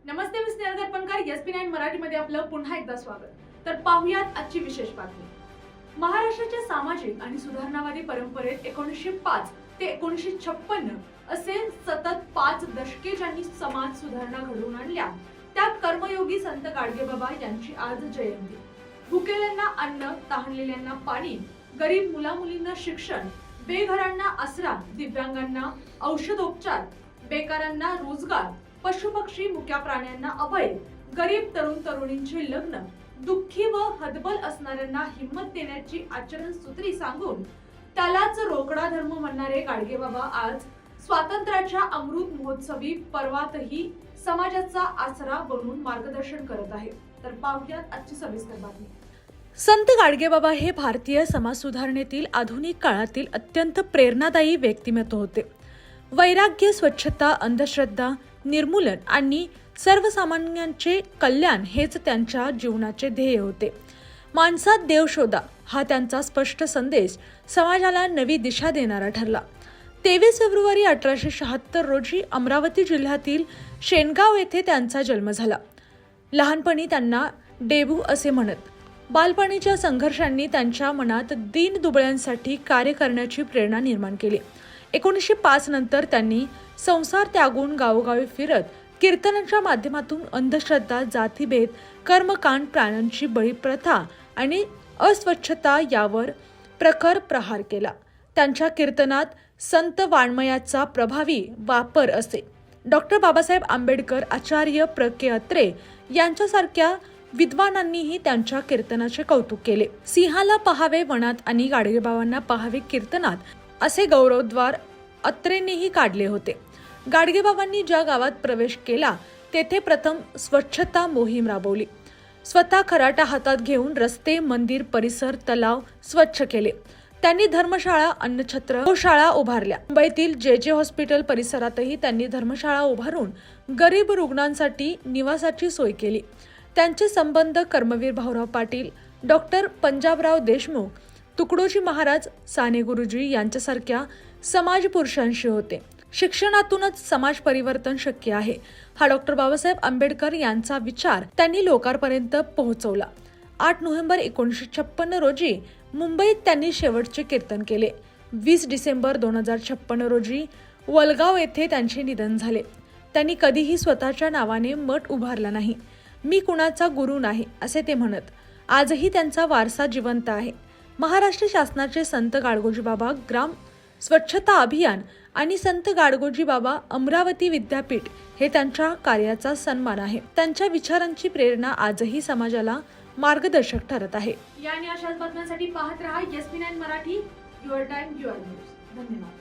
नमस्ते, मी Snehal दर्पणकर. SP9 मराठीमध्ये आपलं पुन्हा एकदा स्वागत. तर पाहुयात आजची विशेष बातमी. महाराष्ट्राच्या सामाजिक आणि सुधारणावादी परंपरेत 1905 ते 1956 असे सतत 5 दशके ज्यांनी समाज सुधारणा घडवून आणल्या, त्या कर्मयोगी संत गाडगेबाबा यांची आज जयंती. भुकेल्यांना अन्न, तहानलेल्यांना पाणी, गरीब मुलामुलींना शिक्षण, बेघरांना आसरा, दिव्यांगांना औषधोपचार, बेकारांना रोजगार, पशुपक्षी मुक्या प्राण्यांना अभय, गरीब तरुण तरुणींचे लग्न, दुःखी व हतबल असणाऱ्यांना हिंमत देण्याची आचरण सूत्री सांगून त्यालाच रोकडा धर्म म्हणणारे गाडगेबाबा आज स्वातंत्र्याच्या अमृत महोत्सवी पर्वातही समाजाचा आसरा बनून मार्गदर्शन करत आहे. तर पाहुयात आजची सविस्तर बातमी. संत गाडगेबाबा हे भारतीय समाज सुधारणेतील आधुनिक काळातील अत्यंत प्रेरणादायी व्यक्तिमत्व होते. वैराग्य, स्वच्छता, अंधश्रद्धा निर्मूलन आणि सर्वसामान्यांचे कल्याण हेच त्यांच्या जीवनाचे ध्येय होते. माणसात देव शोधा हा त्यांचा स्पष्ट संदेश समाजाला नवी दिशा देणारा ठरला. 23 फेब्रुवारी 1876 रोजी अमरावती जिल्ह्यातील शेनगाव येथे त्यांचा जन्म झाला. लहानपणी त्यांना डेबू असे म्हणत. बालपणीच्या संघर्षांनी त्यांच्या मनात दीनदुबळ्यांसाठी कार्य करण्याची प्रेरणा निर्माण केली. 1905 नंतर त्यांनी संसार त्यागून गावोगावी फिरत कीर्तनाच्या माध्यमातून अंधश्रद्धा, जातीभेद, कर्मकांड, प्राण्यांची बळी प्रथा आणि अस्वच्छता यावर प्रखर प्रहार केला. त्यांच्या कीर्तनात संत वाङ्मयाचा प्रभावी वापर असे. डॉक्टर बाबासाहेब आंबेडकर, आचार्य प्र.के. अत्रे यांच्यासारख्या विद्वानांनीही त्यांच्या कीर्तनाचे कौतुक केले. सिंहाला पहावे वनात आणि गाडगेबाबांना पहावे कीर्तनात असे गौरवद्वार अत्रेंनीही काढले होते. गाडगेबाबांनी ज्या गावात प्रवेश केला तेथे प्रथम स्वच्छता मोहीम राबवली. स्वतः खराटा हातात घेऊन रस्ते, मंदिर, परिसर, तलाव स्वच्छ केले. त्यांनी धर्मशाळा, अन्नछत्र, गोशाळा उभारल्या. मुंबईतील जे हॉस्पिटल परिसरातही त्यांनी धर्मशाळा उभारून गरीब रुग्णांसाठी निवासाची सोय केली. त्यांचे संबंध कर्मवीर भाऊराव पाटील, डॉक्टर पंजाबराव देशमुख, तुकडोजी महाराज, साने गुरुजी यांच्यासारख्या समाजपुरुषांशी होते. शिक्षणातूनच समाज परिवर्तन शक्य आहे हा डॉक्टर बाबासाहेब आंबेडकर यांचा विचार त्यांनी लोकांपर्यंत पोहोचवला. 8 नोव्हेंबर 1956 रोजी मुंबईत त्यांनी शेवटचे कीर्तन केले. 20 डिसेंबर 2056 रोजी वलगाव येथे त्यांचे निधन झाले. त्यांनी कधीही स्वतःच्या नावाने मठ उभारला नाही. मी कुणाचा गुरु नाही असे ते म्हणत. आजही त्यांचा वारसा जिवंत आहे. महाराष्ट्र शासनाचे संत गाडगोजी बाबा ग्राम स्वच्छता अभियान आणि संत गाडगोजी बाबा अमरावती विद्यापीठ हे त्यांच्या कार्याचा सन्मान आहे. त्यांच्या विचारांची प्रेरणा आजही समाजाला मार्गदर्शक ठरत आहे. या आणि अशाच बातम्यांसाठी पाहत रहा SP9 Marathi. Your time, your news. धन्यवाद.